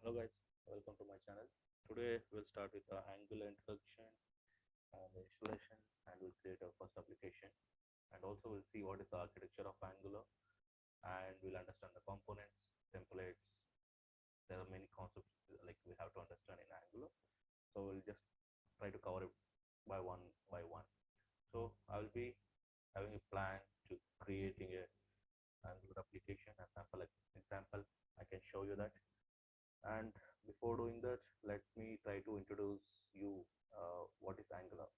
Hello guys, welcome to my channel. Today we'll start with the Angular introduction and the installation, and we'll create our first application, and also we'll see what is the architecture of Angular, and we'll understand the components, templates. There are many concepts like we have to understand in Angular, so we'll just try to cover it by one. So I'll be having a plan to creating a Angular application. Example, I can show you that. And before doing that, let me try to introduce you what is Angular.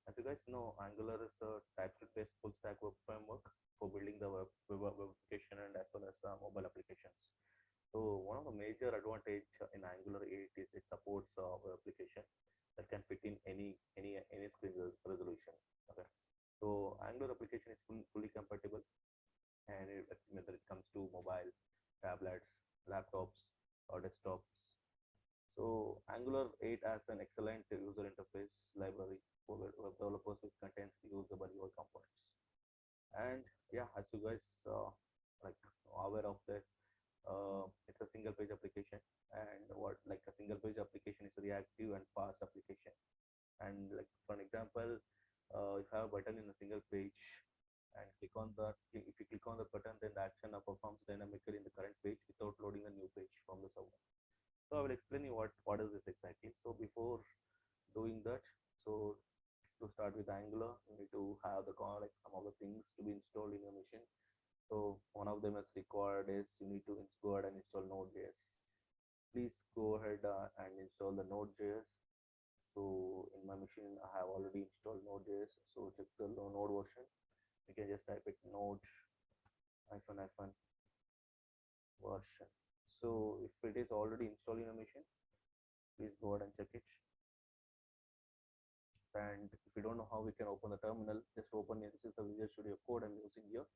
As you guys know, Angular is a TypeScript-based full-stack web framework for building the web application and as well as mobile applications. So one of the major advantage in Angular 8 is it supports web application that can fit in any screen resolution. Okay, so Angular application is fully compatible, and whether it comes to mobile, tablets, laptops, or desktops. So Angular 8 has an excellent user interface library for web developers, which contains usable UI components. And yeah, as you guys like aware of this, it's a single page application, and what like a single page application is a reactive and fast application. And like for an example, if I have a button in a single page and if you click on the button, then the action performs dynamically in the current page without loading a new page from the server. So I will explain you what is this exactly. So before doing that, so to start with Angular, you need to have the like some of the things to be installed in your machine. So one of them is required is you need to go ahead and install Node.js. Please go ahead and install the Node.js. So in my machine, I have already installed Node.js. So check the Node version. You can just type it node hyphen hyphen version. So if it is already installed in a machine, please go ahead and check it. And if you don't know how we can open the terminal, just open it. This is the Visual Studio Code I'm using here.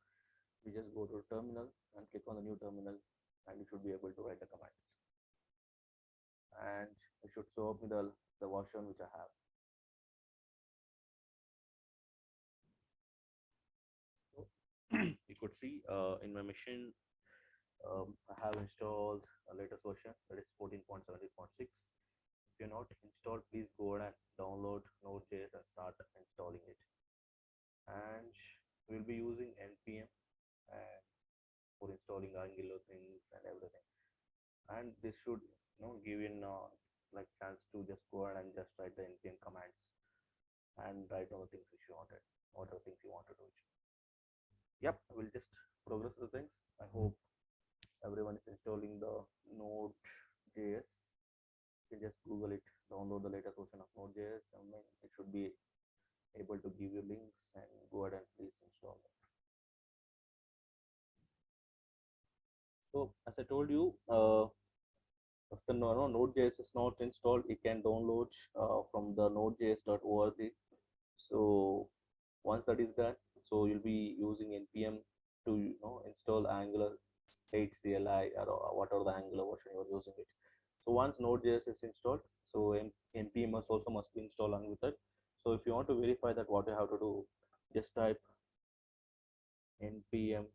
We just go to the terminal and click on the new terminal, and you should be able to write the commands. And it should show up me the version which I have. So you could see in my machine, I have installed a latest version, that is 14.17.6. If you're not installed, please go ahead and download Node.js and start installing it. And we'll be using npm and for installing Angular things and everything. And this should give you like chance to just go ahead and just write the npm commands and write all the things which you wanted, whatever things you want to do. Yep, we'll just progress the things. I hope everyone is installing the Node.js. You can just Google it, download the latest version of Node.js, and then it should be able to give you links, and go ahead and please install it. So as I told you, if the Node.js is not installed, you can download from the nodejs.org. So once that is done, so you'll be using npm to install Angular 8 CLI or whatever the Angular version you're using it. So once Node.js is installed, so npm also must be installed along with it. So if you want to verify that, what you have to do, just type npm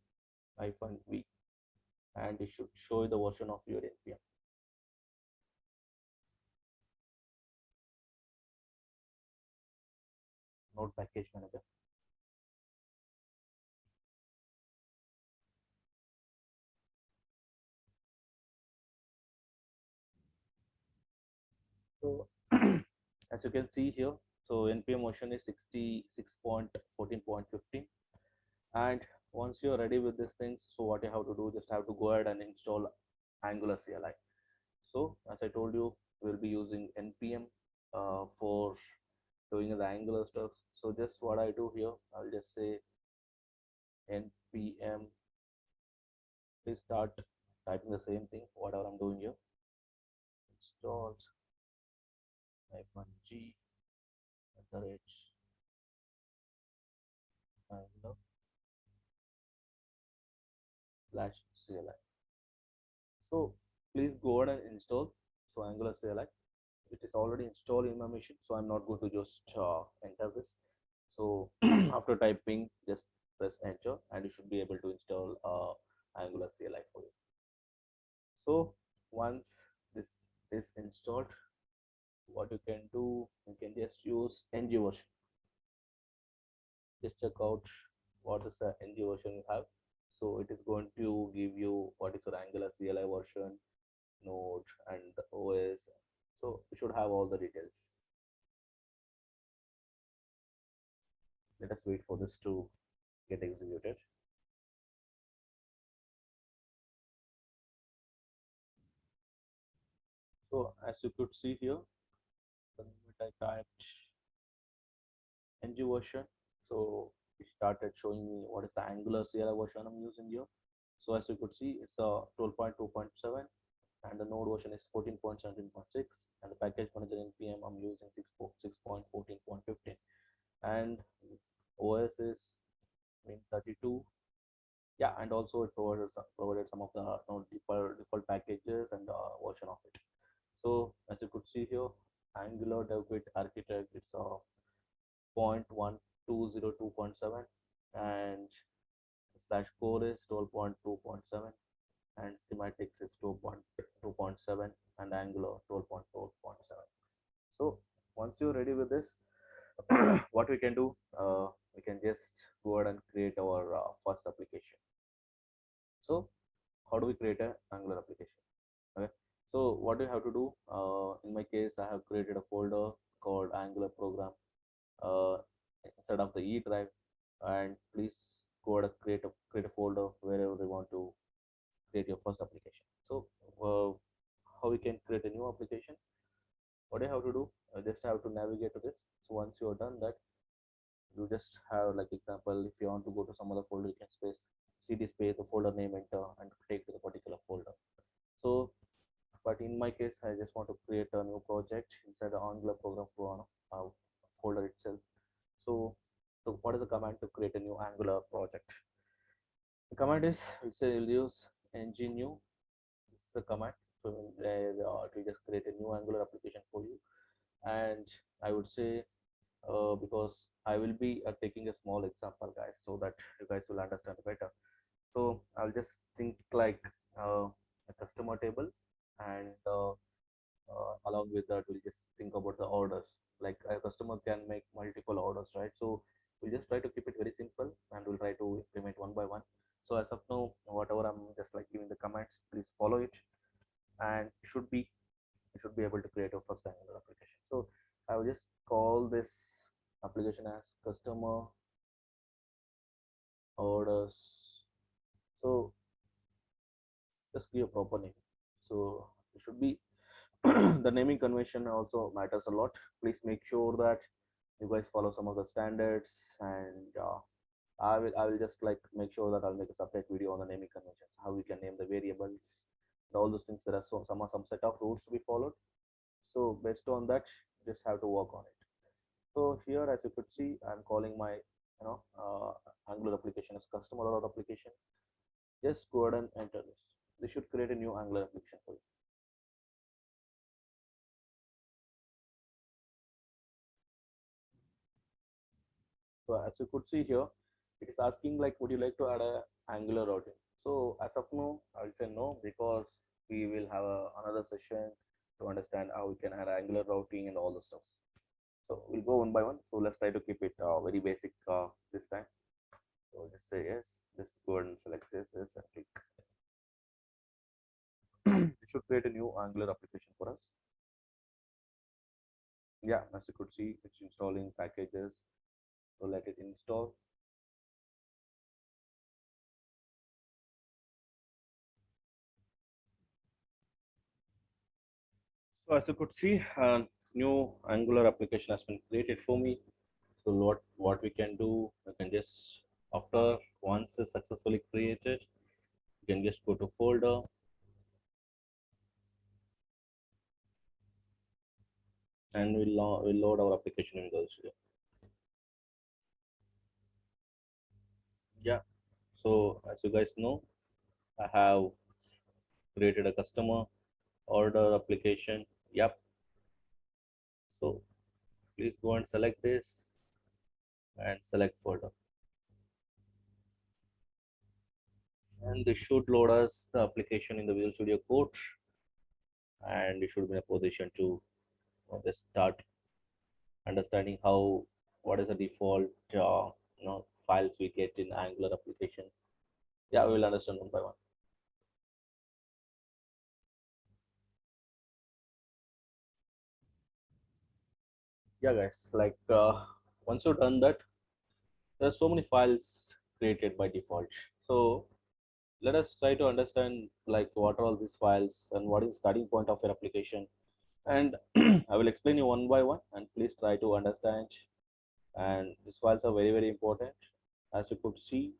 -v, and it should show you the version of your npm. Node package manager. So as you can see here, so npm version is 66.14.15. And once you're ready with these things, so what you have to do, just have to go ahead and install Angular CLI. So as I told you, we'll be using npm for doing the Angular stuff. So just what I do here, I'll just say npm. Please start typing the same thing, whatever I'm doing here. Install -g Angular /CLI. So please go ahead and install. So Angular CLI, it is already installed in my machine, so I'm not going to just enter this. So after typing, just press enter, and you should be able to install Angular CLI for you. So once installed, what you can do, you can just use ng version. Just check out what is the ng version you have. So it is going to give you what is your Angular CLI version, Node, and the OS. So you should have all the details. Let us wait for this to get executed. So as you could see here, the moment I typed ng version, so it started showing me what is the Angular CLI version I'm using here. So as you could see, it's a 12.2.7 and the node version is 14.17.6 and the package manager npm I'm using 6.14.15 and OS is Win32. Yeah, and also it provided some of the default packages and version of it. So as you could see here, Angular DevKit architect, it's a 0.1202.7 and slash core is 12.2.7 and schematics is 2.2.7 and Angular 12.4.7. So once you're ready with this, what we can do, we can just go ahead and create our first application. So how do we create an Angular application? Okay, so what do you have to do? In my case, I have created a folder called Angular program instead of the E drive, and please go ahead and create a folder wherever you want to create your first application. So how we can create a new application? What do you have to do? Just have to navigate to this. So once you are done that, you just have, like example, if you want to go to some other folder, you can cd space the folder name, enter, and take to the particular folder. So but in my case, I just want to create a new project inside the Angular program folder itself. So what is the command to create a new Angular project? The command is, we'll use ng new. This is the command. So it will just create a new Angular application for you. And I would say, because I will be taking a small example, guys, so that you guys will understand better. So I'll just think like a customer table, and along with that, we'll just think about the orders. Like a customer can make multiple orders, right? So we'll just try to keep it very simple, and we'll try to implement one by one. So as of now, whatever I'm just like giving the commands, please follow it, and you should be able to create a first Angular application. So I will just call this application as customer orders. So just give a proper name. So it should be the naming convention also matters a lot. Please make sure that you guys follow some of the standards, and I will just like make sure that I'll make a separate video on the naming conventions, how we can name the variables, and all those things. There are some set of rules to be followed. So based on that, just have to work on it. So here, as you could see, I'm calling my Angular application as customer order application. Just go ahead and enter this. This should create a new Angular application for you. So as you could see here, it is asking like, would you like to add a Angular routing? So as of now, I'll say no, because we will have another session to understand how we can add Angular routing and all the stuff. So we'll go one by one. So let's try to keep it very basic this time. So just say yes. Just go ahead and select yes and click. It should create a new Angular application for us. Yeah, as you could see, it's installing packages. So let it install. So as you could see, new Angular application has been created for me. So what we can do, we can just, after once it's successfully created, you can just go to folder, and we'll load our application in Visual Studio. Yeah. So as you guys know, I have created a customer order application. Yep. So please go and select this and select folder. And this should load us the application in the Visual Studio Code. and you should be in a position to just start understanding how what is the default files we get in Angular application. Yeah, we will understand one by one. Yeah, guys, like once you've done that, there are so many files created by default. So let us try to understand like what are all these files and what is the starting point of your application. And I will explain you one by one, and please try to understand. And these files are very very important. As you could see,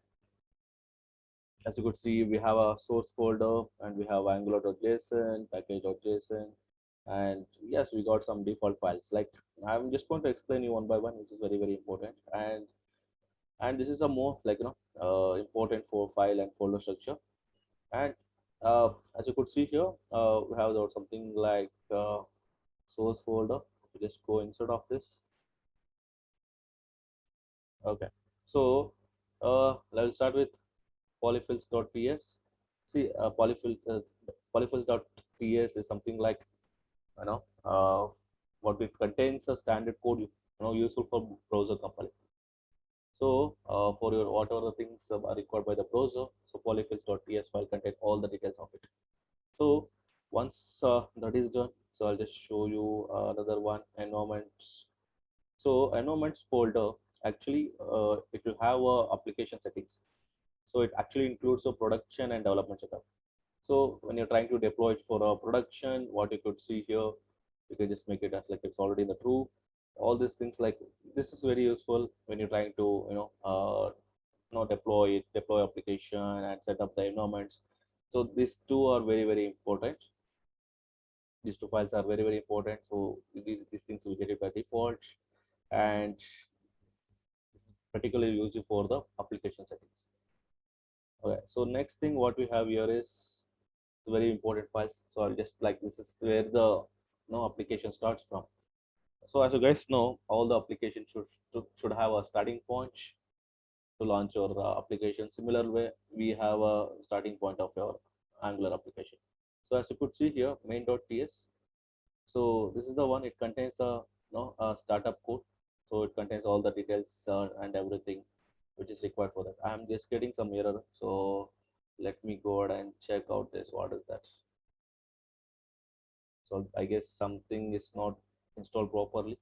we have a source folder and we have angular.json, package.json, and yes, we got some default files. Like I'm just going to explain you one by one, which is very very important. And this is a more like important for file and folder structure. And as you could see here, we have something like source folder. If you just go inside of this, okay. So let's start with polyfills.ts. See, polyfills.ts is something like you know what it contains a standard code useful for browser company. So for your whatever the things are required by the browser, so polyfills.ts file contain all the details of it. So once that is done, so I'll just show you another one, environments. So environments folder actually it will have application settings. So it actually includes a production and development setup. So when you're trying to deploy it for a production, what you could see here, you can just make it as like it's already in the true. All these things like this is very useful when you're trying to deploy application and set up the environments. So these two are very very important. These two files are very very important. So these things we get it by default, and this is particularly used for the application settings. Okay, so next thing what we have here is very important files. So I'll just like this is where the application starts from. So as you guys know, all the applications should have a starting point to launch your application. Similar way, we have a starting point of your Angular application. So as you could see here, main.ts. So this is the one. It contains a startup code. So it contains all the details and everything which is required for that. I'm just getting some error. So let me go ahead and check out this. What is that? So I guess something is not installed properly.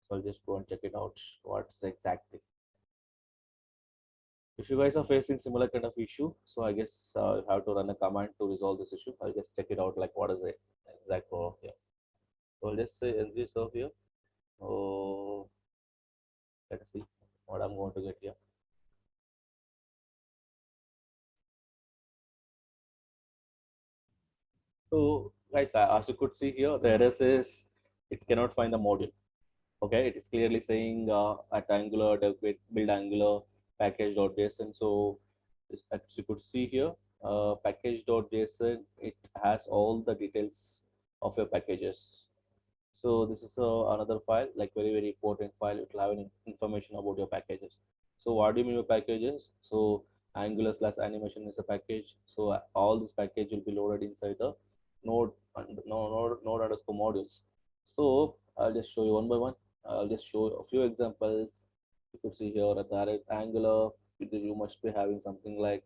So I'll just go and check it out. What's exactly? If you guys are facing similar kind of issue, so I guess you have to run a command to resolve this issue. I'll just check it out. Like what is the exact problem here? So I'll just say ngserve here. Oh, let's see what I'm going to get here. So guys, as you could see here, the error says it cannot find the module. Okay, it is clearly saying at Angular build Angular package.json. So as you could see here, package.json, it has all the details of your packages. So this is another file, like very very important file. It will have any information about your packages. So what do you mean by packages? So Angular slash animation is a package. So all this package will be loaded inside the node and node underscore modules. So I'll just show you one by one. I'll just show a few examples. You could see here at the Angular. You must be having something like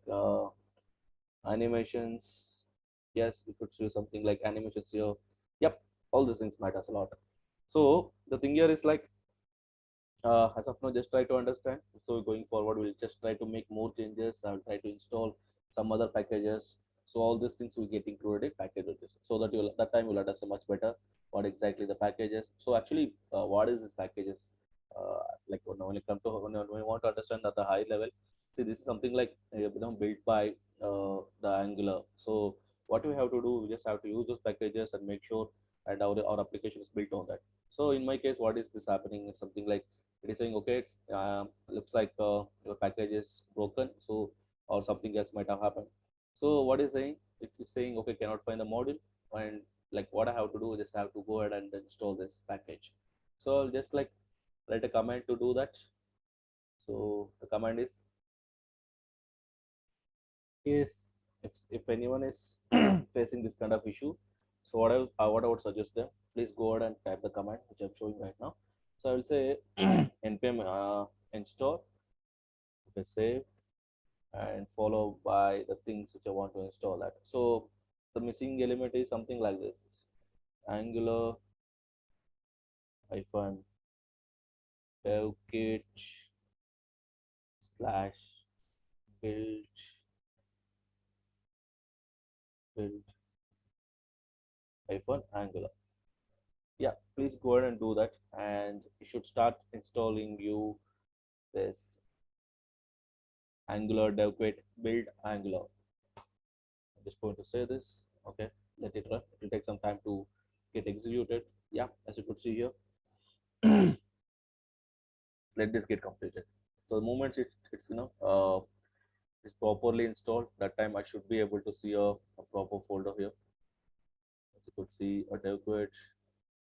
animations. Yes, you could see something like animations here. Yep, all these things matters a lot. So the thing here is like as of now, just try to understand. So going forward, we'll just try to make more changes. I'll try to install some other packages. So all these things will get included in packages, so that you'll that time you'll understand much better what exactly the packages. So actually, what is this packages? Like when it comes to when we want to understand at the high level, see this is something like built by the Angular. So what we have to do, we just have to use those packages and make sure and our application is built on that. So in my case, what is this happening? It's something like it is saying okay, it's looks like your package is broken, so or something else might have happened. So what is saying, it is saying okay, cannot find the module, and like what I have to do, just have to go ahead and install this package. So I'll just like write a command to do that. So the command is if anyone is facing this kind of issue, So what I would suggest them, please go ahead and type the command which I'm showing right now. So I will say npm install, okay, save, and followed by the things which I want to install at. So the missing element is something like this: Angular hyphen dev kit slash build build hyphen Angular. Yeah, please go ahead and do that, and it should start installing you this Angular dev kit build Angular. I'm just going to say this. Okay, let it run. It will take some time to get executed. Yeah, as you could see here, let this get completed. So the moment it's is properly installed, that time I should be able to see a proper folder here. As you could see, a dev kit.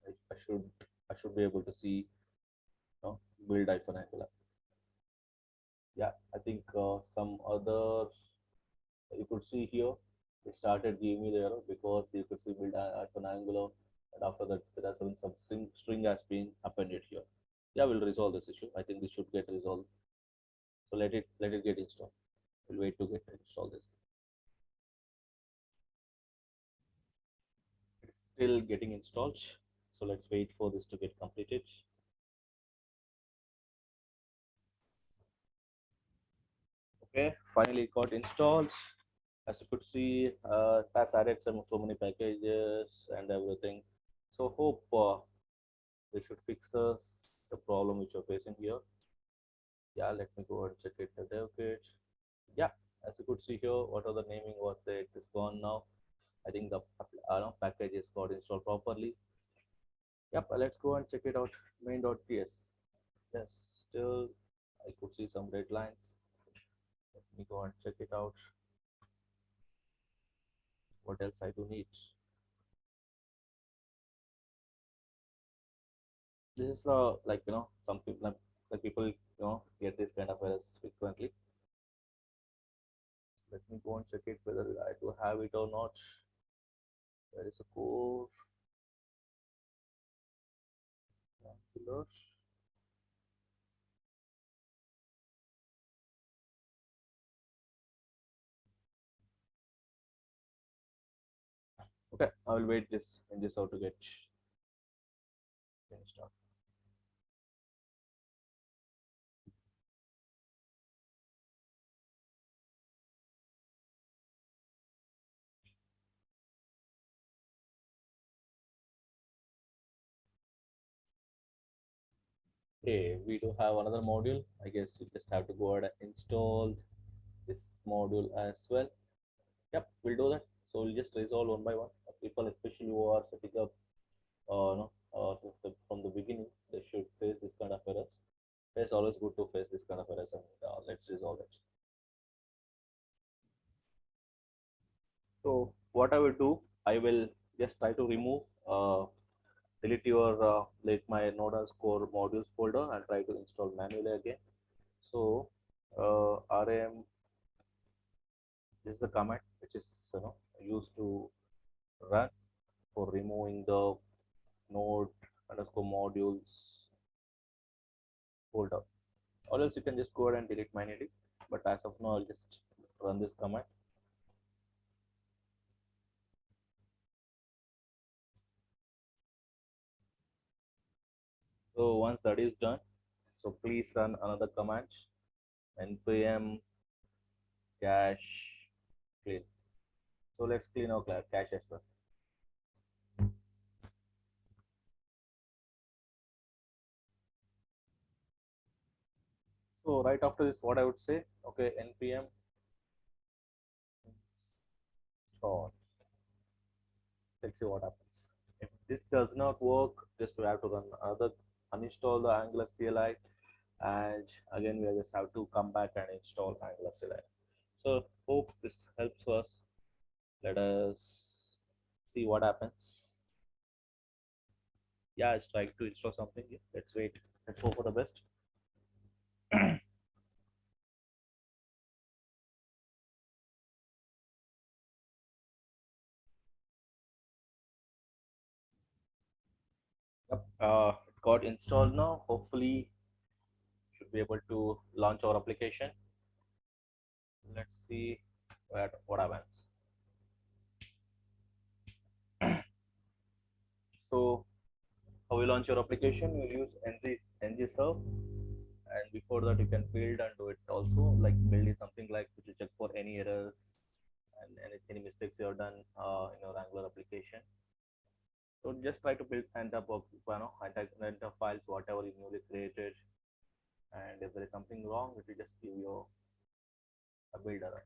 I should I should be able to see, build hyphen Angular. Yeah, I think some other you could see here it started giving me the error because you could see build hyphen Angular, and after that there has been some string has been appended here. Yeah, we'll resolve this issue. I think this should get resolved. So let it get installed. We'll wait to get install this. It's still getting installed. So let's wait for this to get completed. Okay, finally it got installed. As you could see, it has added so many packages and everything. So hope they should fix us the problem which you're facing here. Yeah, let me go and check it the dev kit. Yeah, as you could see here, whatever the naming was there, it is gone now. I think the package is got installed properly. Yep, let's go and check it out. Main.ts. Yes, still I could see some red lines. Let me go and check it out. What else I do need? This is some people people get this kind of errors frequently. Let me go and check it whether I do have it or not. There is a core Angular. Okay, I will wait this and this how to get finished up. Okay, we do have another module. I guess you just have to go ahead and install this module as well. Yep, we'll do that. So we'll just resolve one by one. People, especially who are setting up, from the beginning, they should face this kind of errors. It's always good to face this kind of errors, and let's resolve it. So what I will do, I will just try to remove, delete your like my Node.js core modules folder and try to install manually again. So rm is the command which is used to run for removing the node underscore modules folder, or else you can just go ahead and delete manually, but as of now I'll just run this command. So once that is done, so please run another command, npm cache clean. So let's clean our cache as well. So right after this, what I would say, okay, npm install. Let's see what happens. If this does not work, just we have to run another, uninstall the Angular CLI, and again we just have to come back and install Angular CLI. So hope this helps us. Let us see what happens. Yeah, it's trying to install something. Let's wait. Let's hope for the best. It got installed now. Hopefully, should be able to launch our application. Let's see what happens. So, how you launch your application? You use ng-serve, and before that, you can build and do it also. Like build is something like to check for any errors and any mistakes you have done in your Angular application. So just try to build and up, enter files, whatever you newly created, and if there is something wrong, it will just give you a build error.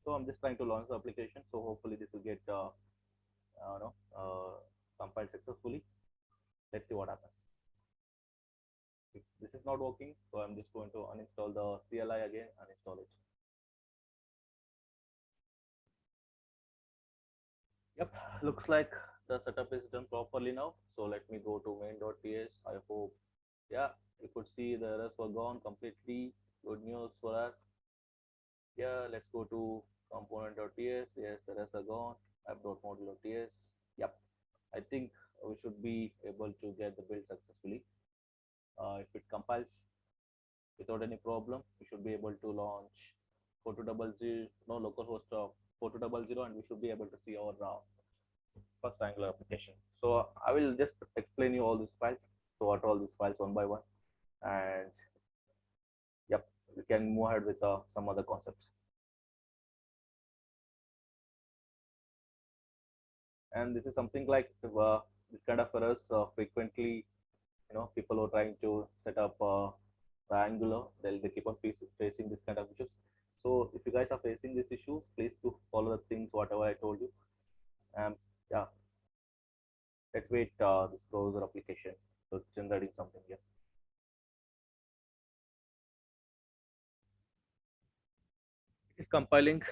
So I'm just trying to launch the application. So hopefully this will get compiled successfully. Let's see what happens. If this is not working, so I'm just going to uninstall the CLI again, uninstall it. Yep, looks like the setup is done properly now. So let me go to main.ts. I hope, yeah, you could see the errors were gone completely. Good news for us. Yeah, let's go to component.ts. Yes, errors are gone. App.module.ts. Yep, I think we should be able to get the build successfully. If it compiles without any problem, we should be able to launch 4200, no localhost of 4200, and we should be able to see our first Angular application. So I will just explain you all these files. So what are all these files one by one, and yep, we can move ahead with some other concepts. And this is something like this kind of errors frequently, people are trying to set up the Angular, they keep on facing this kind of issues. So if you guys are facing these issues, please do follow the things whatever I told you. Yeah, let's wait this browser application. So it's generating something here. It is compiling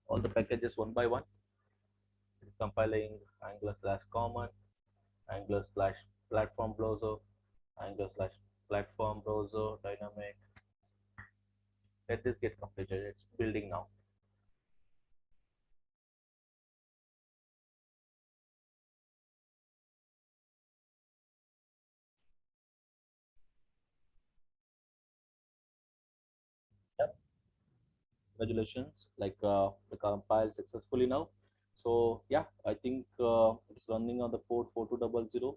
all the packages one by one. It is compiling Angular slash common, Angular slash platform browser, Angular slash platform browser, dynamic. Let this get completed. It's building now. Yep. Congratulations, like the compiled successfully now. So yeah, I think it's running on the port 4200.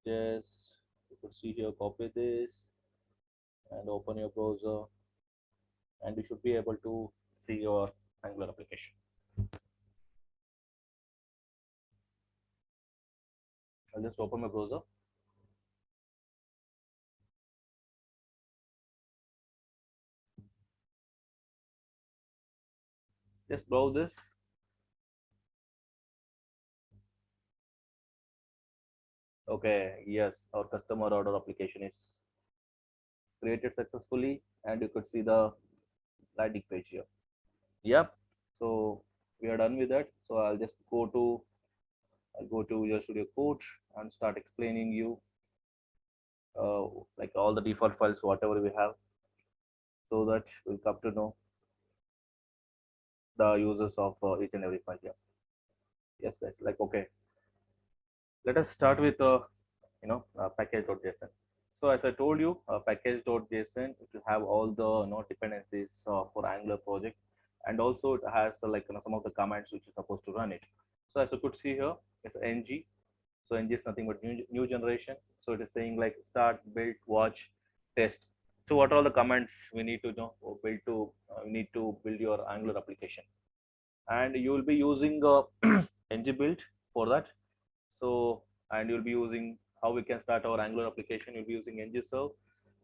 Yes, you could see here, copy this and open your browser, and you should be able to see your Angular application. I'll just open my browser. Just browse this. Okay, yes, our customer order application is created successfully, and you could see the landing page here. Yep. So we are done with that. So I'll go to your Studio Code and start explaining you like all the default files, whatever we have, so that we'll come to know the users of each and every file here. Yes, guys. Like okay, let us start with package.json. So as I told you, package.json, it will have all the dependencies for Angular project, and also it has some of the commands which is supposed to run it. So as you could see here, it's ng. So ng is nothing but new generation. So it is saying like start, build, watch, test. So what are all the commands we need to know or build to we need to build your Angular application, and you will be using ng build for that. So and you'll be using how we can start our Angular application. You'll be using ng-serve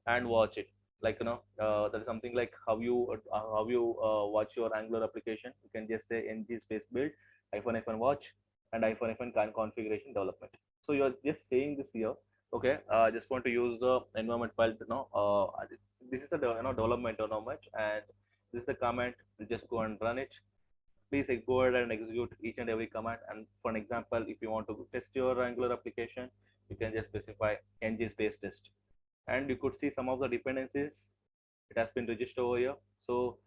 and watch it. Like that is something like how you watch your Angular application. You can just say ng space build hyphen watch and hyphen configuration development. So you're just saying this here. Okay, I just want to use the environment file. This is the development environment, and this is the command. You just go and run it. Please go ahead and execute each and every command. And for an example, if you want to test your Angular application, you can just specify ng space test, and you could see some of the dependencies. It has been registered over here. So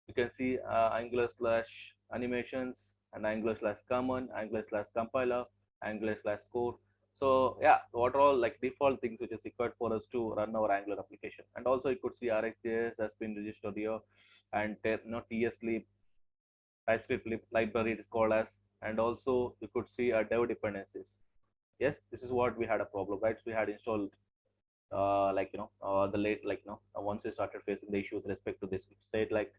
you can see Angular slash animations and Angular slash common, Angular slash compiler, Angular slash core, So yeah, what are all like default things which is required for us to run our Angular application. And also you could see RxJS has been registered here, and TSLib TypeScript library it is called as, and also you could see dev dependencies. Yes, this is what we had a problem, right? We had installed the late once we started facing the issue with respect to this, it said like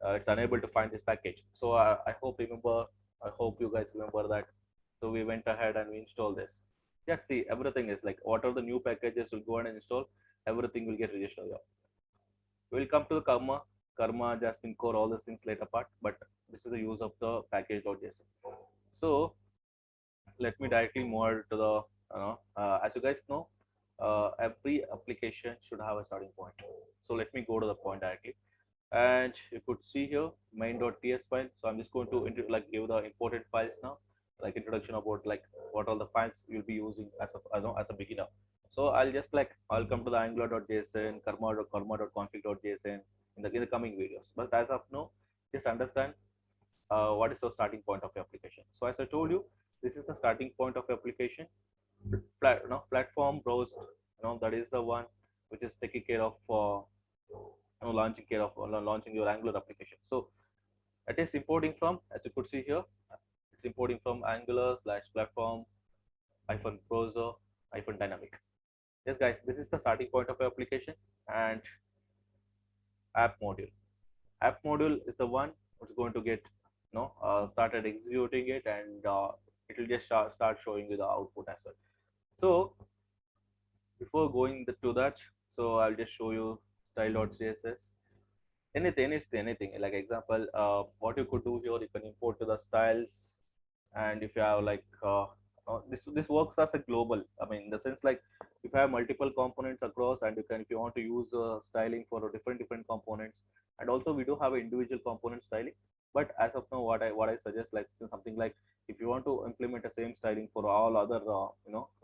it's unable to find this package. So I hope you guys remember that. So we went ahead and we installed this. Yeah, see, everything is like whatever the new packages will go and install, everything will get registered here. We'll come to the karma, Jasmine core, all these things later part, but this is the use of the package.json. So let me directly move to the as you guys know, every application should have a starting point. So let me go to the point directly, and you could see here main.ts file. So I'm just going to give the important files now, like introduction about like what all the files you'll be using as a beginner. So I'll come to the angular.json, karma.config.json in the coming videos. But as of now, just understand what is the starting point of your application. So as I told you, this is the starting point of your application. Platform browse, that is the one which is taking care of launching your Angular application. So it is importing from, as you could see here, it's importing from Angular slash platform hyphen browser hyphen dynamic. Yes, guys, this is the starting point of your application. And app module. App module is the one which is going to get started executing it, and it will just start showing you the output as well. So before going to that, so I'll just show you style.css. Anything like example, what you could do here, you can import to the styles. And if you have this works as a global, I mean, in the sense like if you have multiple components across, and if you want to use styling for different components. And also we do have individual component styling, but as of now what I suggest, like something like if you want to implement the same styling for all other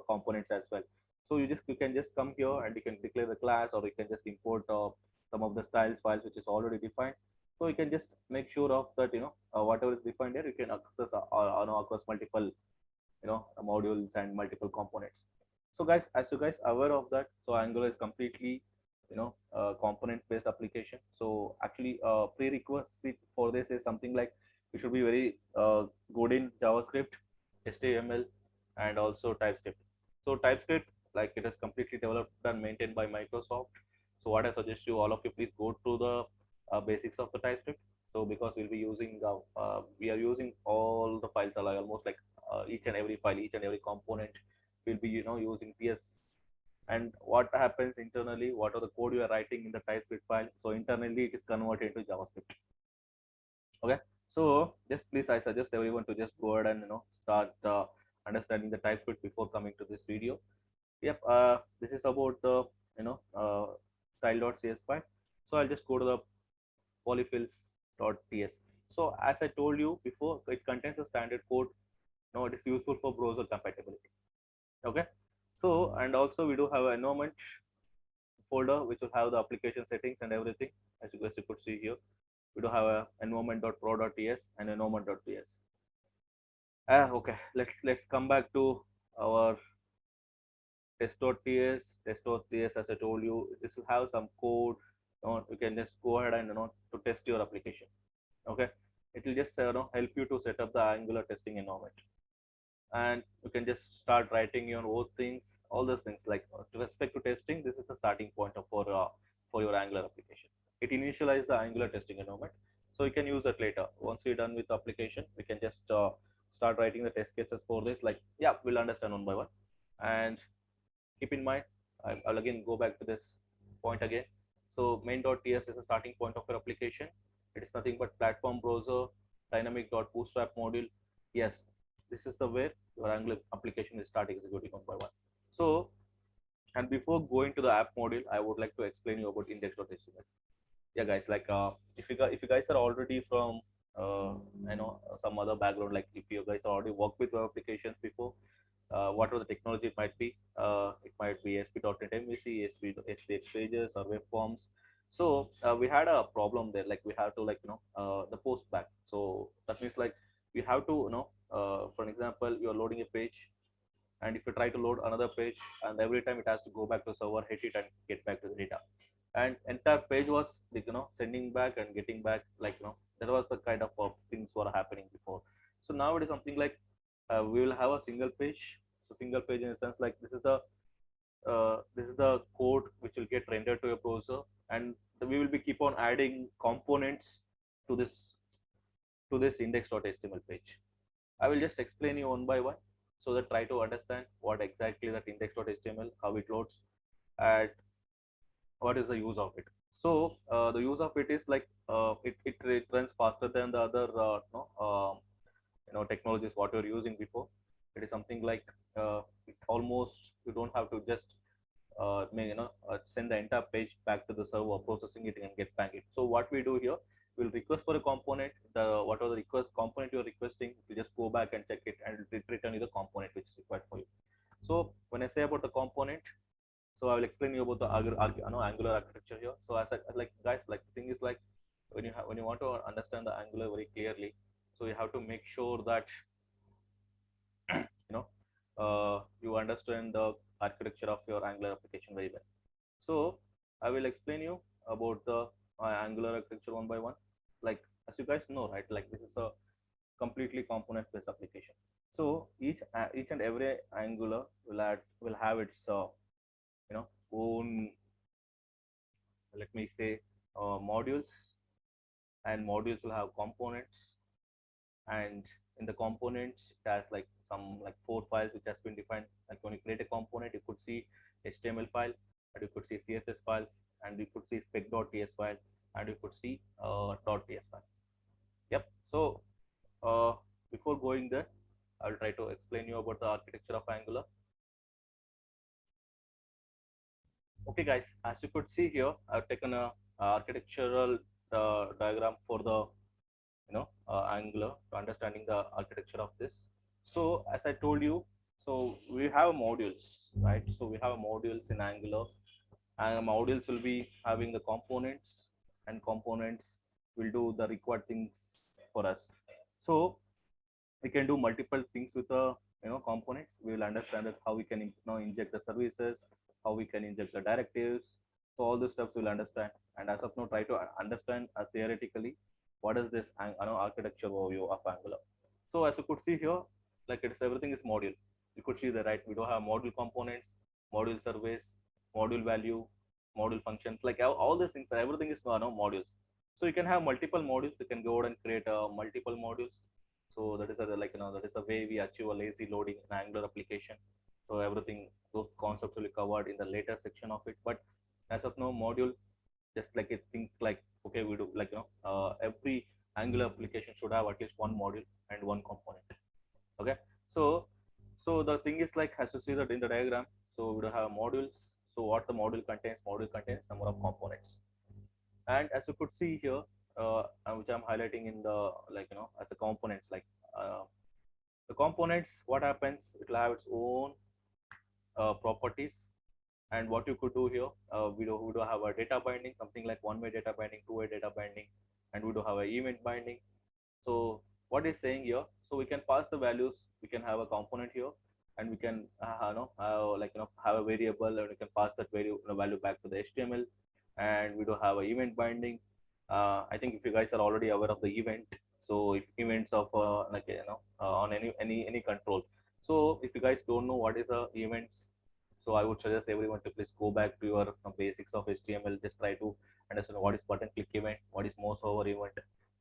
components as well. So you can just come here and you can declare the class, or you can just import some of the styles files which is already defined. So you can just make sure of that, whatever is defined here, you can access across multiple modules and multiple components. So guys, as you guys aware of that, so Angular is completely component based application. So actually prerequisite for this is something like you should be very good in JavaScript, HTML, and also TypeScript. So TypeScript, like it is completely developed and maintained by Microsoft. So what I suggest you, all of you, please go through the basics of the TypeScript. So because we are using all the files, are like almost like each and every file, each and every component will be using PS. And what happens internally, what are the code you are writing in the TypeScript file, so internally it is converted into JavaScript. Okay, so just please, I suggest everyone to just go ahead and start understanding the TypeScript before coming to this video. Yep, this is about the style.cs file. So I'll just go to the polyfills.ts. So as I told you before, it contains a standard code. It is useful for browser compatibility. Okay, so and also we do have an environment folder which will have the application settings and everything. As you guys could see here, we do have a environment.pro.ts and environment.ts. Okay, let's come back to our test.ts. Test.ts, as I told you, this will have some code. You can just go ahead and to test your application. Okay, it will just help you to set up the Angular testing environment, and you can just start writing your own things, all those things. Like with respect to testing, this is the starting point for your Angular application. It initializes the Angular testing environment, so you can use that later. Once we're done with the application, we can just start writing the test cases for this. Like, yeah, we'll understand one by one. And keep in mind, I'll again go back to this point again. So main.ts is a starting point of your application. It is nothing but platform browser, dynamic.bootstrap module. Yes, this is the way your Angular application is start executing one by one. So, and before going to the app module, I would like to explain you about index.html. Yeah, guys, like if you guys are already from some other background, like if you guys already worked with web applications before, whatever the technology it might be. It might be ASP.NET MVC, ASP pages, or web forms. So we had a problem there. Like we have to the post back. So that means like we have to for an example, you are loading a page, and if you try to load another page, and every time it has to go back to server, hit it and get back to the data. And entire page was like sending back and getting back, like that was the kind of things were happening before. So now it is something like we will have a single page. So single page in a sense like this is the code which will get rendered to your browser, and we will be keep on adding components to this index.html page. I will just explain you one by one so that try to understand what exactly that index.html, how it loads, and what is the use of it. So the use of it is like it runs faster than the other technologies what you're using before. It is something like it almost you don't have to just send the entire page back to the server, processing it and get back it. So what we do here, we'll request for a component, the whatever the request component you're requesting, we just go back and check it and return you the component which is required for you. So when I say about the component, so I will explain you about the Angular architecture here. So as I like guys, like the thing is like when you want to understand the Angular very clearly, so you have to make sure that you understand the architecture of your Angular application very well. So I will explain you about the Angular architecture one by one. Like as you guys know, right? Like this is a completely component-based application. So each and every Angular will have its own, let me say, modules, and modules will have components, and in the components it has like some like 4 files which has been defined. Like when you create a component, you could see HTML file, and you could see CSS files, and you could see spec.ts file, and you could see .ts file. Yep. So before going there, I'll try to explain you about the architecture of Angular. Okay guys, as you could see here, I've taken a architectural diagram for the Angular, to understanding the architecture of this. So as I told you, so we have modules, right? So we have modules in Angular, and modules will be having the components, and components will do the required things for us. So we can do multiple things with the components. We will understand that how we can inject the services, how we can inject the directives. So all these steps we'll understand, and as of now try to understand theoretically what is this architecture overview of Angular. So as you could see here, like it's everything is module. You could see that, right? We do have module components, module service, module value, module functions, like all these things, everything is modules. So you can have multiple modules. You can go out and create multiple modules. So that is that is a way we achieve a lazy loading in Angular application. So everything, those concepts will be covered in the later section of it. But as of now, module, just like it think like, okay, we do like every Angular application should have at least one module and one component. Okay, so the thing is like, as you see that in the diagram, so we do have modules. So what the module contains number of components, and as you could see here, which I'm highlighting in the as a components, like the components, what happens, it will have its own properties. And what you could do here, we do have a data binding, something like one-way data binding, two-way data binding, and we do have an event binding. So what is saying here, so we can pass the values, we can have a component here, and we can have a variable, and we can pass that value back to the HTML. And we do have an event binding. I think if you guys are already aware of the event, so if events of on any control. So if you guys don't know what is a events, so I would suggest everyone to please go back to your basics of HTML. Just try to understand what is button click event, what is mouse over event.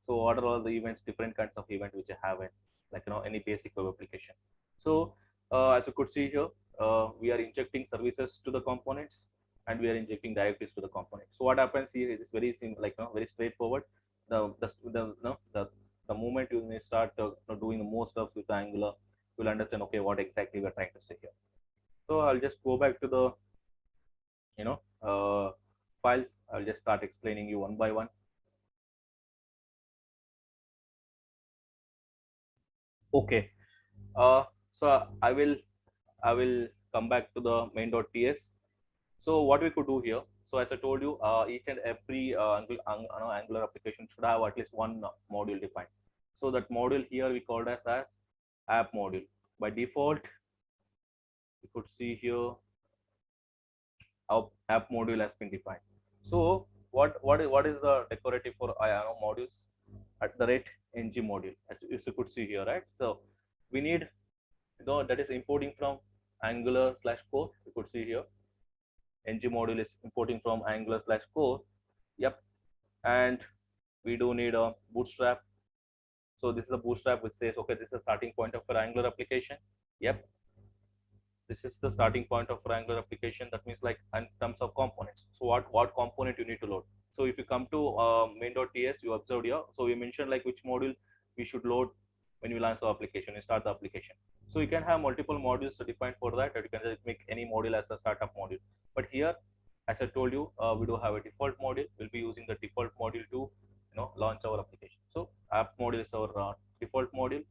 So what are all the events, different kinds of event which I have in any basic web application. So as you could see here, we are injecting services to the components, and we are injecting directives to the component. So what happens here is very simple, very straightforward. The moment you may start doing more stuff with Angular, you'll understand, okay, what exactly we're trying to say here. So I'll just go back to the you know uh, files. I'll just start explaining you one by one. Okay. So I will come back to the main.ts. So what we could do here, so as I told you, each and every Angular application should have at least one module defined. So that module here we called as app module. By default, you could see here app module has been defined. So what is the decorative for modules at the rate ng module, as you could see here, right? So we need, that is importing from Angular slash core. You could see here ng module is importing from Angular slash core. Yep. And we do need a bootstrap. So this is a bootstrap which says, okay, this is a starting point of our Angular application. Yep. This is the starting point of our Angular application. That means, like, in terms of components. So what component you need to load. So if you come to main.ts, you observed here. So we mentioned like which module we should load when we launch the application and start the application. So you can have multiple modules defined for that, or you can just make any module as a startup module. But here, as I told you, we do have a default module. We'll be using the default module to launch our application. So app module is our default module.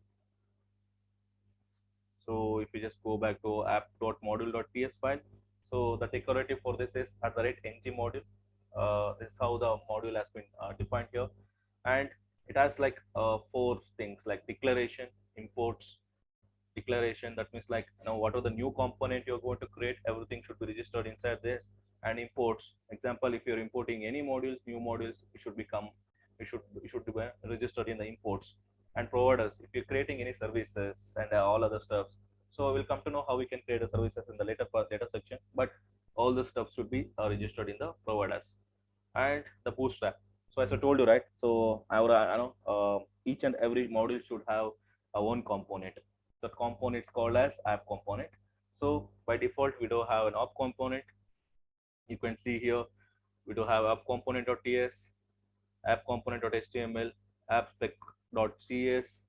So if you just go back to app.module.ps file, so the decorative for this is at the rate ng module. This is how the module has been defined here, and it has like four things like declaration, imports, declaration. That means, like, what are the new component you're going to create, everything should be registered inside this. And imports, example, if you're importing any modules, new modules, it should be registered in the imports. And providers, if you're creating any services and all other stuff, so we'll come to know how we can create the services in the later section, but all the stuff should be registered in the providers. And the bootstrap, so as I told you, right, so our each and every module should have a own component. The component is called as app component. So by default, we do have an app component. You can see here we do have app component.ts, app component.html, app spec.cs.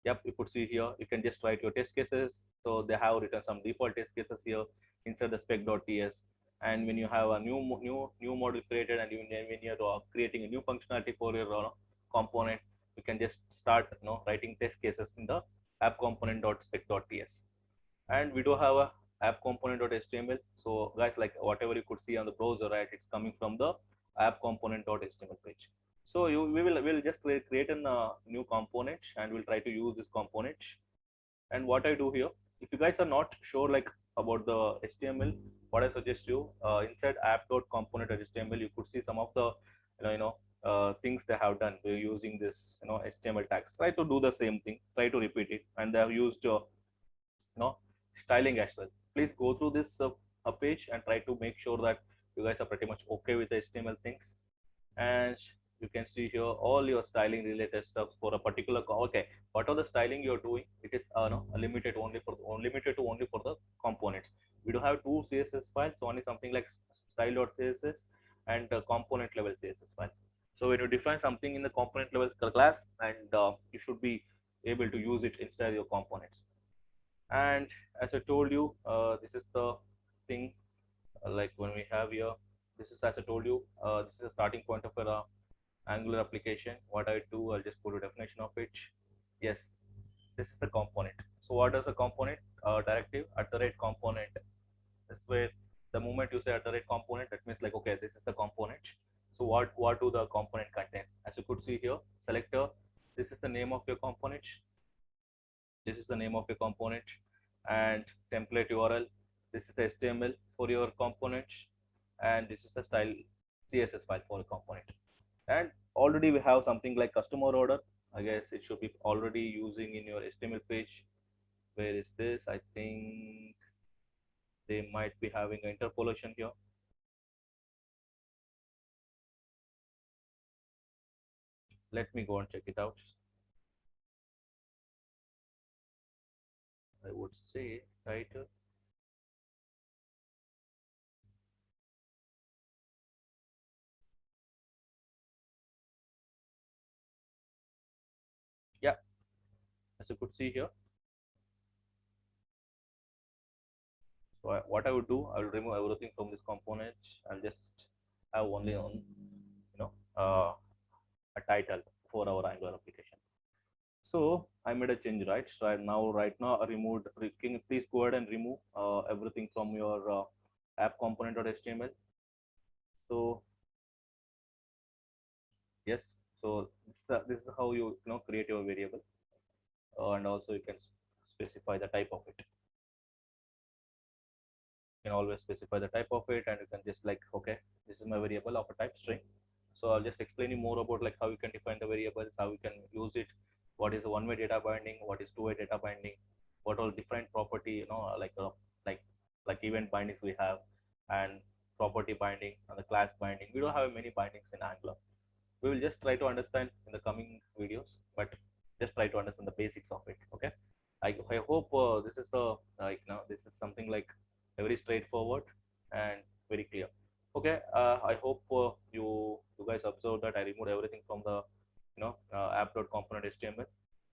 Yep, you could see here you can just write your test cases. So they have written some default test cases here inside the spec.ts. And when you have a new module created, and when you're creating a new functionality for your component, you can just start writing test cases in the app component.spec.ts. And we do have a app component.html. So guys, like whatever you could see on the browser, right, it's coming from the app component.html page. So we'll just create a new component, and we'll try to use this component. And what I do here, if you guys are not sure like about the HTML, what I suggest you, inside app.component.html, you could see some of the things they have done using this HTML tags. Try to do the same thing, try to repeat it. And they have used styling as well. Please go through this page and try to make sure that you guys are pretty much okay with the HTML things. And you can see here all your styling related stuff for a particular okay, what are the styling you're doing, it is no, limited only for the components. We do have two CSS files. One is something like style.css and component level CSS files. So when you define something in the component level class, and you should be able to use it inside your components. And as I told you, this is the thing, like when we have here, this is, as I told you, this is a starting point of a Angular application. What I do, I'll just put a definition of it. Yes, this is the component. So what is a component? Directive at the rate component. This way, the moment you say at the rate component, that means like, okay, this is the component. So what do the component contains? As you could see here, selector, this is the name of your component. This is the name of your component. And template URL, this is the HTML for your component. And this is the style CSS file for a component. And already we have something like customer order. I guess it should be already using in your HTML page. Where is this? I think they might be having an interpolation here. Let me go and check it out. I would say title. Yeah, as you could see here. So what I would do, I will remove everything from this component. I'll just have only on a title for our Angular application. So I made a change, right? So right now I removed. Can you please go ahead and remove everything from your app component.html. So yes, so this is how you create your variable, and also you can specify the type of it. can always specify the type of it, and you can just like, okay, this is my variable of a type string. So I'll just explain you more about like how you can define the variables, how you can use it, what is a one-way data binding, what is two-way data binding, what all different property, like like event bindings we have, and property binding and the class binding. We don't have many bindings in Angular. We will just try to understand in the coming videos, but just try to understand the basics of it. Okay, I hope this is a like now this is something like very straightforward and very clear. Okay, I hope you guys observed that I removed everything from the app.component HTML.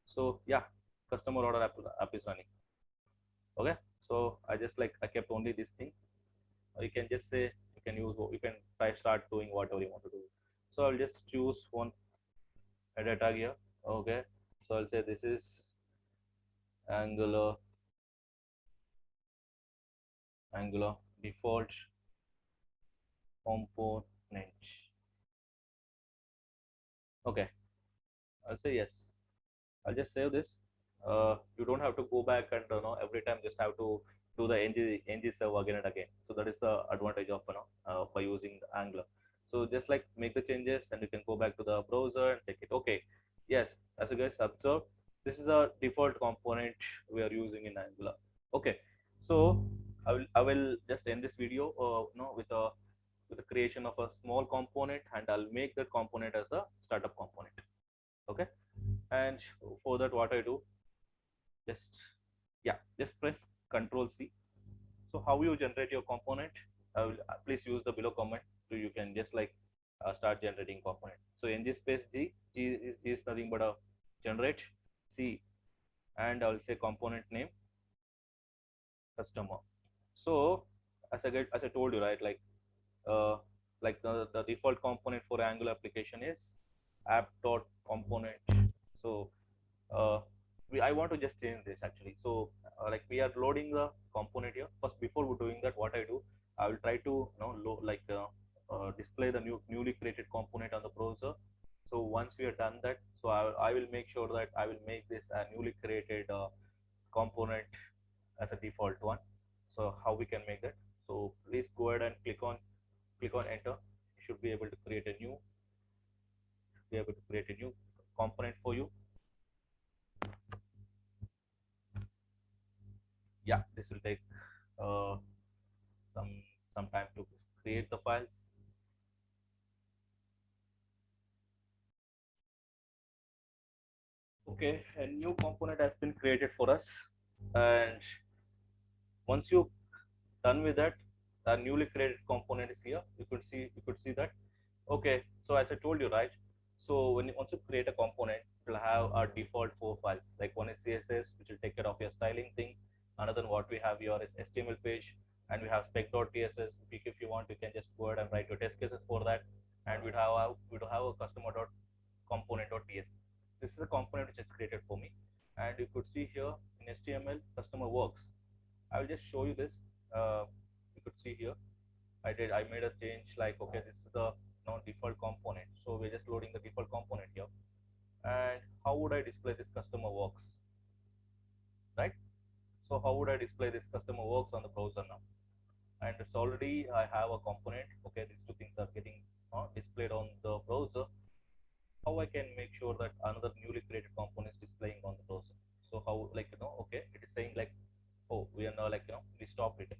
So yeah, customer order app is running. Okay, so I just like I kept only this thing. You can just say you can use, you can try start doing whatever you want to do. So I'll just choose one header tag here. Okay, so I'll say this is Angular default component. Okay, I'll say yes. I'll just save this. You don't have to go back and every time just have to do the ng serve again and again. So that is the advantage of by using Angular. So just like make the changes and you can go back to the browser and check it. Okay, yes, as you guys observe, this is a default component we are using in Angular. Okay, so I will just end this video with the creation of a small component, and I'll make that component as a startup component. Okay, and for that what I do, just just press Control C. So how you generate your component, please use the below comment, so you can just like start generating component. So ng space g is nothing but a generate C, and I'll say component name customer. So as I told you, right, uh, like the default component for Angular application is app.component. So I want to just change this actually. So like we are loading the component here. First, before we're doing that, what I do, I will try to display the newly created component on the browser. So once we are done that, so I will make sure that I will make this a newly created component as a default one. So how we can make that? So please go ahead and click on enter. You should be able to create a new component for you. Yeah, this will take uh, some time to create the files. Okay, a new component has been created for us, and once you done with that, the newly created component is here. You could see that. Okay, so as I told you, right, so once you create a component, it will have a default 4 files. Like one is CSS, which will take care of your styling thing. Another what we have here is HTML page, and we have spec.tss. If you want, you can just go ahead and write your test cases for that. And we do have a customer.component.ts. This is a component which is created for me, and you could see here in HTML customer works. I will just show you this. You could see here I made a change, like, okay, this is the default component. So we're just loading the default component here. And how would I display this customer works, right? So how would I display this customer works on the browser now? And it's already I have a component. Okay, these two things are getting displayed on the browser. How I can make sure that another newly created component is displaying on the browser? So how, like, okay, it is saying like, oh, we are now, like, we stopped it.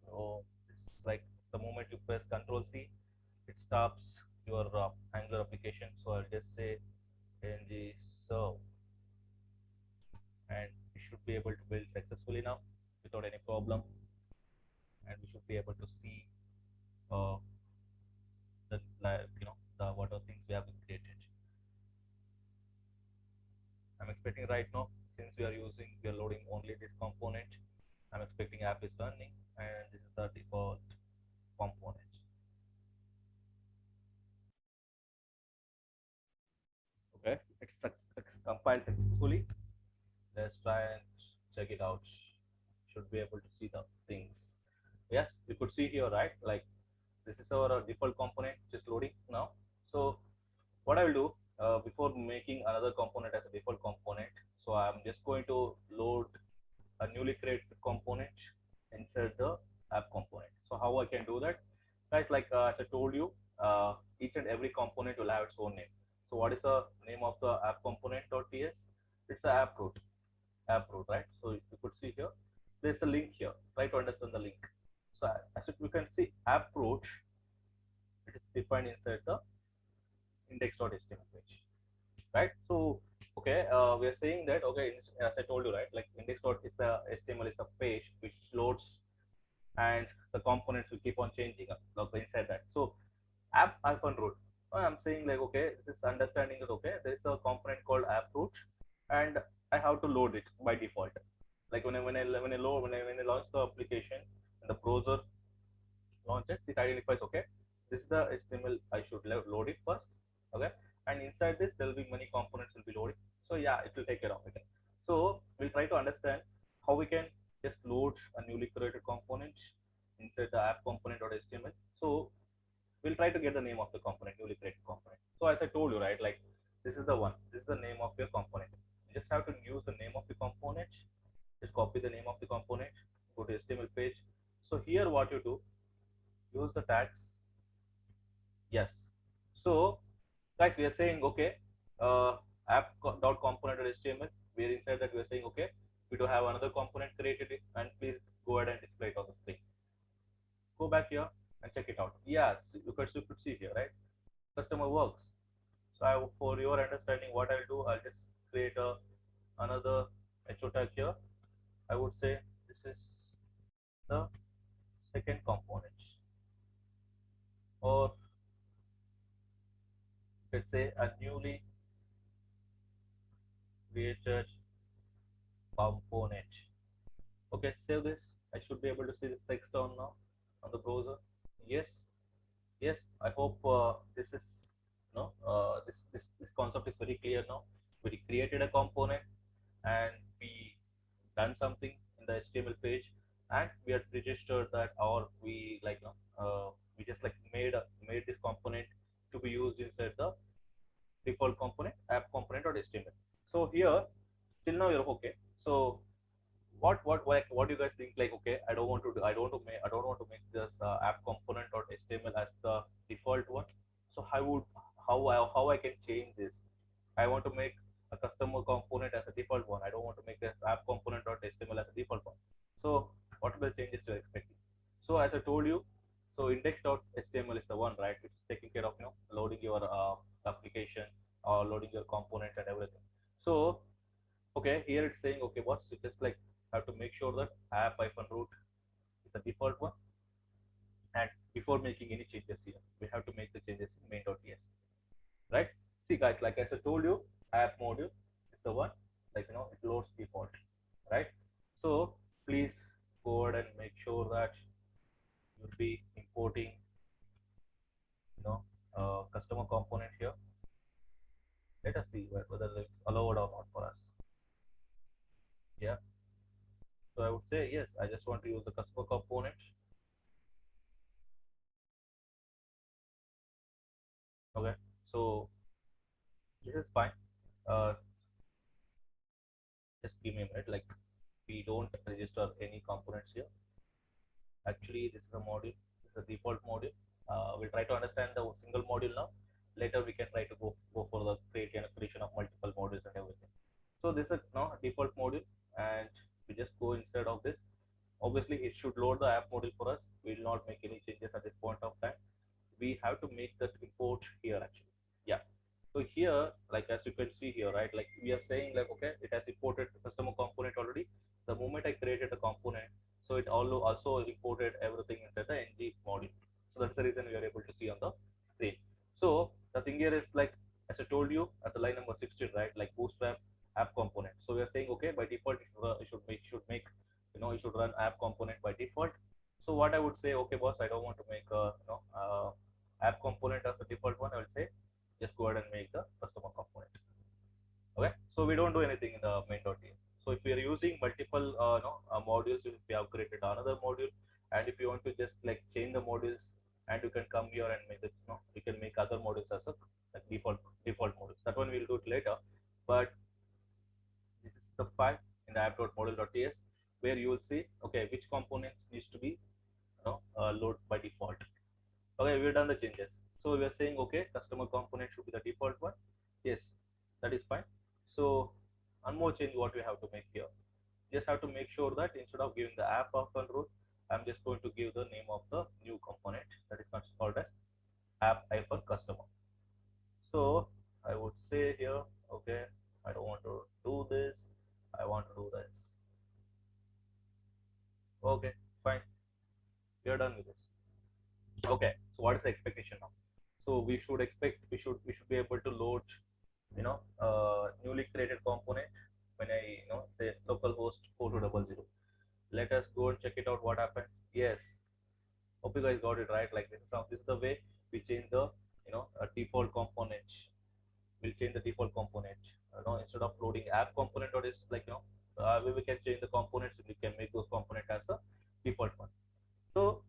So it's like the moment you press Control C, it stops your Angular application. So I'll just say ng serve, and we should be able to build successfully now without any problem, and we should be able to see uh, the the what are things we have created. I'm expecting right now, since we are loading only this component, I'm expecting app is running, and this is the default component. Okay, it's compiled successfully. Let's try and check it out. Should be able to see the things. Yes, you could see here, right? Like, this is our default component just loading now. So what I will do, before making another component as a default component, so I'm just going to load a newly created component inside the app component. I told you, each and every component will have its own name. So what is the name of the app component.ts? It's the app root, right? So if you could see here, there's a link here. Try to understand the link. So as you can see, app root, it is defined inside the index.html page, right? So okay, we are saying that okay, as I told you, right, like index.html is the HTML is a page which loads and the components will keep on changing inside that. So app hyphen root, I'm saying like okay, this is understanding that okay, there is a component called app root and I have to load it by default. Like when I launch the application and the browser launches, it identifies okay, this is the HTML I should load it first, okay, and inside this there will be many components will be loading. So yeah, it will take care of it. So we'll try to understand how we can just load a newly created component inside the app component.html. So we'll try to get the name of the component, newly created component. So as I told you, right, like this is the one, this is the name of your component. You just have to use the name of the component, just copy the name of the component, go to HTML page. So here what you do, use the tags. Yes. So guys, we are saying okay, app.component.html. We are inside that we are saying okay, we do have another component created and please go ahead and display it on the screen. Go back here and check it out. Yes, you could see here, right? Customer works. So for your understanding, what I'll do, I'll just create another HO tag here. I would say this is the second component, or let's say a newly created component. Okay, save this. I should be able to see this text down now on the browser. Yes, yes. I hope this is this concept is very clear now. We created a component and we done something in the HTML page, and we had registered that, or we we just like made this component to be used inside the default component app component.html. So here till now you're okay. So what do you guys think, like okay, I don't want to make this app component.html as the default one. So how I can change this? I want to make a customer component as a default one. I don't want to make this app component.html as a default one. So what are the changes you're expecting? So as I told you, so index.html is the one, right, which is taking care of loading your application or loading your components and everything. So okay, here it's saying okay, what's just like have to make sure that app hyphen root is the default one, and before making any changes here, we have to make the changes in main.ts, right? See guys, like as I told you, app module is the one, like it loads default, right? So please go ahead and make sure that you'll be importing customer component here. Let us see whether it's allowed or not for us. Yeah, so I would say yes, I just want to use the customer component. Okay, so this is fine. uh, just give me a minute, like we don't register any components here. Actually this is a module, this is a default module. We'll try to understand the single module now. Later we can try to go for the creation of multiple modules and everything. So this is now default module, and we just go inside of this. Obviously it should load the app module for us. We will not make any changes at this point of time. We have to make that import here actually. Yeah, so here, like as you can see here, right, like we are saying like okay, it has imported customer component already the moment I created the component. So it also imported everything inside the ng module. So that's the reason we are able to see on the screen. So the thing here is like as I told you at the line number 16, right, like bootstrap app component. So we are saying okay, by default it should make it should run app component by default. So what I would say, okay boss, I don't want to make a app component as a default one. I will say just go ahead and make the customer component. Okay, so we don't do anything in the main.ts. So if we are using multiple modules, if we have created another module, and if you want to just like change the modules, and you can come here and make it, you can make other modules as a like default modules. That one we'll do it later. But this is the file in the app.module.ts where you will see okay which components needs to be load by default. Okay, we've done the changes. So we are saying, okay, customer component should be the default one. Yes, that is fine. So one more change what we have to make here. Just have to make sure that instead of giving the app function root, I'm just going to give the name of the new component that is called as app-customer. So I would say here, okay, I don't want to do this. I want to do this. Okay, fine. We are done with this. Okay, so what is the expectation now? So we should be able to load, newly created component when I say localhost 4200. Let us go and check it out what happens. Yes, hope you guys got it right. Like this is the way we change the a default component. We'll change the default component. Instead of loading app component or is like we can change the components and we can make those component as a default one. So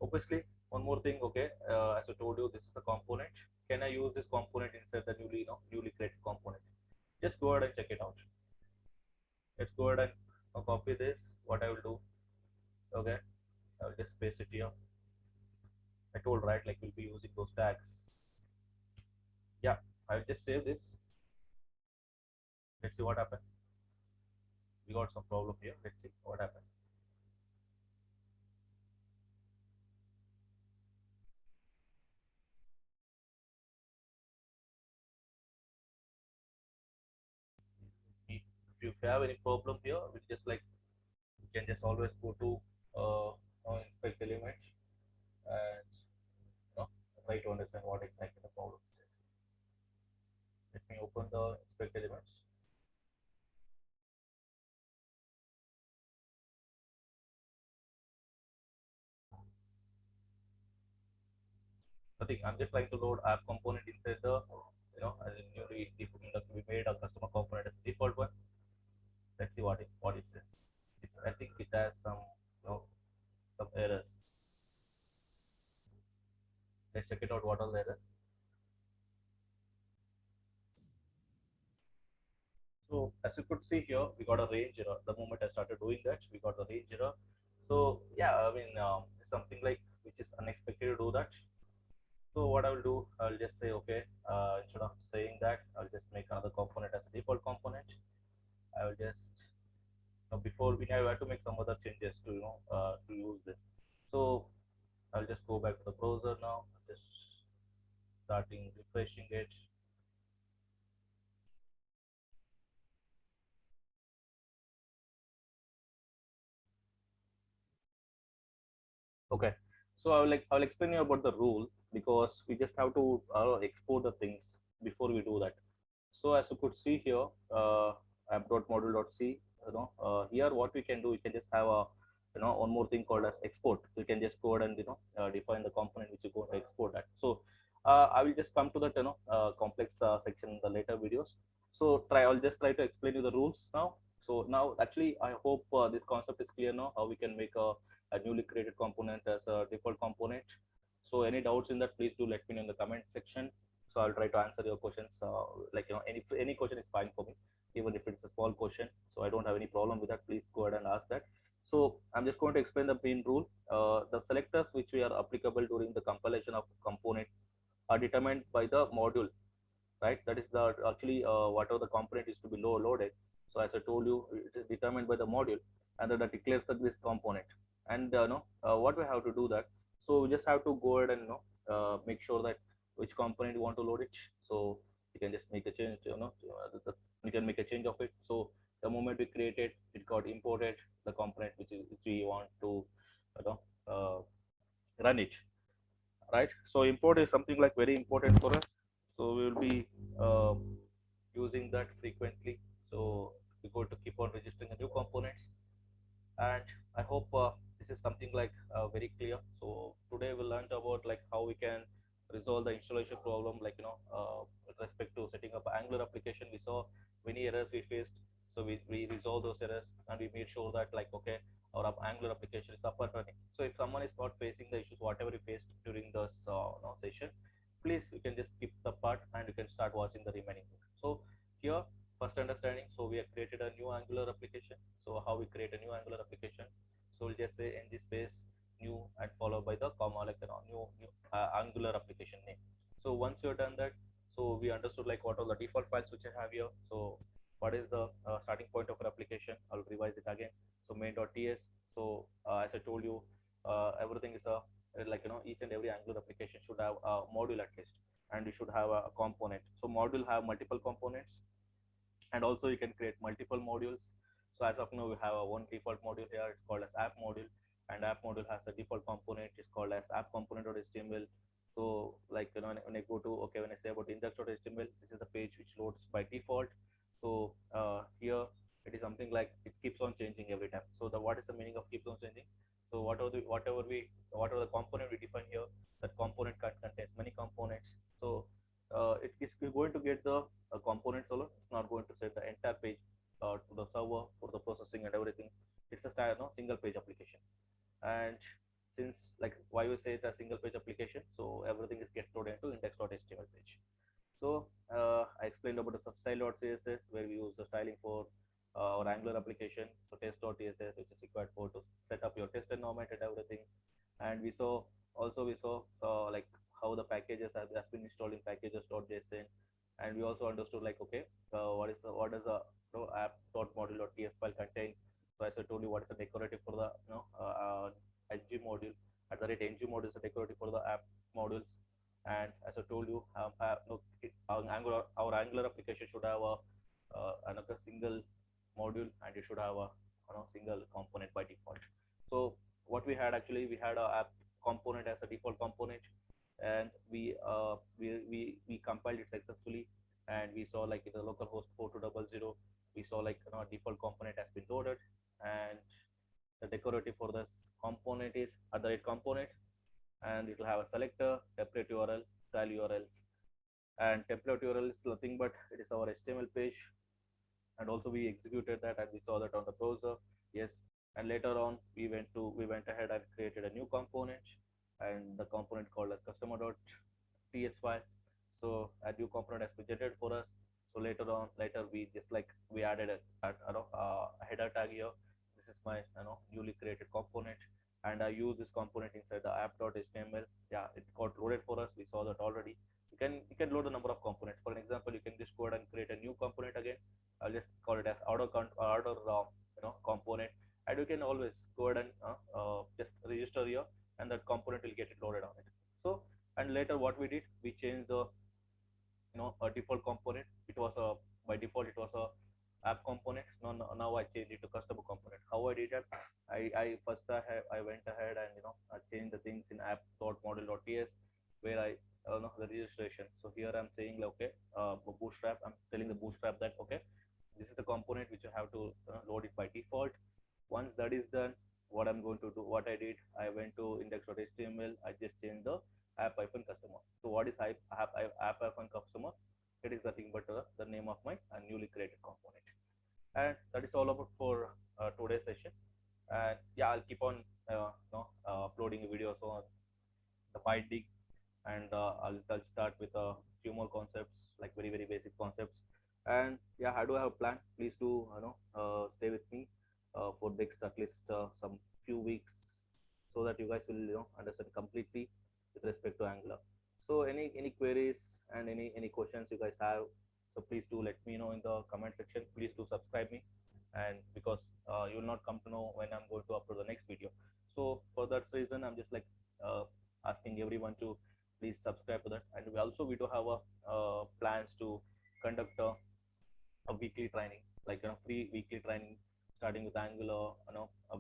obviously, one more thing, okay, as I told you, this is the component. Can I use this component inside the newly created component? Just go ahead and check it out. Let's go ahead and copy this. What I will do, okay, I will just paste it here. I told right, like we'll be using those tags. Yeah, I will just save this. Let's see what happens. We got some problem here. Let's see what happens. If you have any problem here, we just like you can just always go to inspect elements and try to understand what exactly the problem is. Let me open the inspect elements. Nothing. I'm just trying to load app component inside the newly we made a customer component as default one. Let's see what it says. I think it has some errors. Let's check it out. What are the errors? So as you could see here, we got a range error. The moment I started doing that, we got the range error. So yeah, I mean something like which is unexpected to do that. So what I will do, I'll just say okay. Instead of saying that, I'll just make another component as a default component. I will just before we have to make some other changes to to use this. So I'll just go back to the browser now. Just starting refreshing it. Okay. So I'll explain you about the rule because we just have to export the things before we do that. So as you could see here, app.module.c, here what we can do, we can just have a one more thing called as export. We can just go ahead and define the component which you're going to export that. So I will just come to that complex section in the later videos. So I'll just try to explain you the rules now. So now actually I hope this concept is clear now how we can make a newly created component as a default component. So any doubts in that, please do let me know in the comment section. So I'll try to answer your questions. Like any question is fine for me, even if it's a small question. So I don't have any problem with that. Please go ahead and ask that. So I'm just going to explain the main rule. The selectors which we are applicable during the compilation of component are determined by the module, right? That is the actually whatever the component is to be loaded. So as I told you, it is determined by the module, and then that declares that this component. And what we have to do that. So we just have to go ahead and make sure that which component you want to load it. So you can just make a change. You can make a change of it. So the moment we created, it got imported the component which we want to you know uh, run it, right? So import is something like very important for us. So we will be uh, using that frequently. So we're going to keep on registering the new components, and I hope this is something like very clear. So today we learned about like how we can resolve the installation problem, like with respect to setting up Angular application. We saw many errors we faced, so we resolved those errors and we made sure that like okay, our Angular application is up and running. So if someone is not facing the issues whatever you faced during this session, please you can just skip the part and you can start watching the remaining things. So here first understanding, so we have created a new Angular application. So how we create a new Angular application? So we'll just say ng space new and followed by the comma, like new understood like what are the default files which I have here. So what is the starting point of our application? I'll revise it again. So main.ts. So as I told you, everything is a like each and every Angular application should have a module at least, and you should have a component. So module have multiple components, and also you can create multiple modules. So as of now we have a one default module here, it's called as app module, and app module has a default component, it's called as app component.html. So like when I go to when I say about index.html, this is the page which loads by default. So here it is something like it keeps on changing every time. So the what is the meaning of keeps on changing? So whatever the component we define here, that component contains many components. So it's going to get the components alone. It's not going to set the entire page to the server for the processing and everything. It's a single page application. And since like why we say it's a single page application, so everything is get loaded into index.html page. So I explained about the substyle.css where we use the styling for our Angular application. So test.css which is required for to set up your test environment and everything. And we saw like how the packages has been installed in packages.json. And we also understood like what does the app.module.ts file contain. So as I told you, what is the decorative for the ng module. At the rate ng module is a decorative for the app modules. And as I told you, our Angular application should have another single module, and it should have a single component by default. So what we had actually, we had a app component as a default component, and we compiled it successfully, and we saw like in the localhost 4200 we saw like default component has been loaded, and the decorative for this component is @component, and it will have a selector, template URL, style URLs. And template URL is nothing but it is our HTML page, and also we executed that and we saw that on the browser. Yes. And later on we went ahead and created a new component, and the component called as customer.ts file. So a new component has been generated for us. So later we just like we added a header tag here. This is my newly created component, and I use this component inside the app.html. Yeah, it got loaded for us. We saw that already. You can load a number of components. For an example, you can just go ahead and create a new component again. I'll just call it as order component, and you can always go ahead and just register here, and that component will get it loaded on it. So and later what we did, we changed the a default component. It was a by default it was a app component. Now I changed it to customer component. How I did that? I went ahead and I changed the things in app.module.ts where I the registration. So here I'm saying like, okay, bootstrap. I'm telling the bootstrap that okay, this is the component which you have to load it by default. Once that is done, what I'm going to do, what I did, I went to index.html. I just changed the app-customer. So what is app-customer? It is nothing but the name of my newly created component. And that is all about for today's session. And yeah, I'll keep on uploading videos on the binding, and I'll start with a few more concepts, like very basic concepts. And yeah, I do have a plan. Please do stay with me for next at least some few weeks, so that you guys will understand completely with respect to Angular. So any queries and any questions you guys have, so please do let me know in the comment section. Please do subscribe me, and because you will not come to know when I'm going to upload the next video. So for that reason, I'm just like asking everyone to please subscribe to that. And we do have a plans to conduct a weekly training, like free weekly training starting with Angular,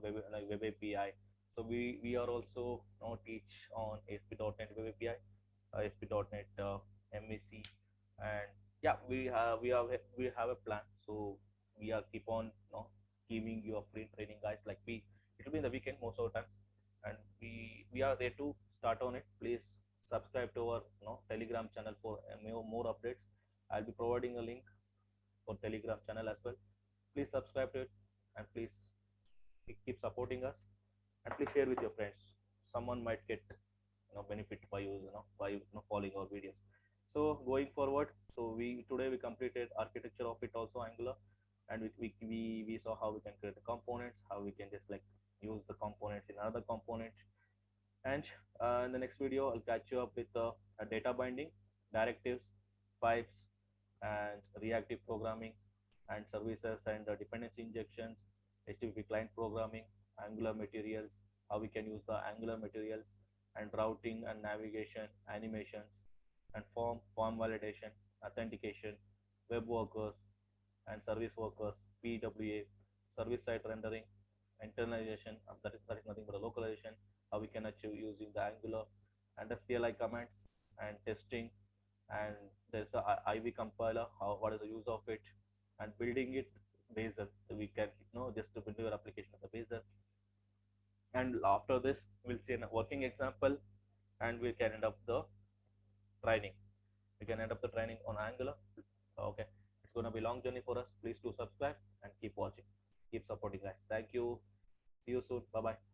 web API. So we are also teach on ASP.NET web API, ASP.NET MVC, and yeah, we have a plan. So we are keep on giving you a free training, guys. Like it will be in the weekend most of the time, and we are there to start on it. Please subscribe to our Telegram channel for more updates. I'll be providing a link for Telegram channel as well. Please subscribe to it, and please keep supporting us, and please share with your friends. Someone might get benefit by following our videos. So going forward, so today we completed architecture of it also Angular, and we saw how we can create the components, how we can just like use the components in another component. And in the next video I'll catch you up with data binding, directives, pipes, and reactive programming and services and dependency injections, HTTP client programming, Angular materials, how we can use the Angular materials, and routing and navigation, animations, and form validation, authentication, web workers, and service workers, PWA, service side rendering, internalization, that is nothing but a localization, how we can achieve using the Angular, and the CLI commands, and testing, and there's a IV compiler, how what is the use of it, and building it Bazel. So we can just to build your application of the Bazel. And after this, we'll see a working example, and we can end up the training. We can end up the training on Angular. Okay, it's gonna be a long journey for us. Please do subscribe and keep watching, keep supporting, guys. Thank you. See you soon. Bye bye.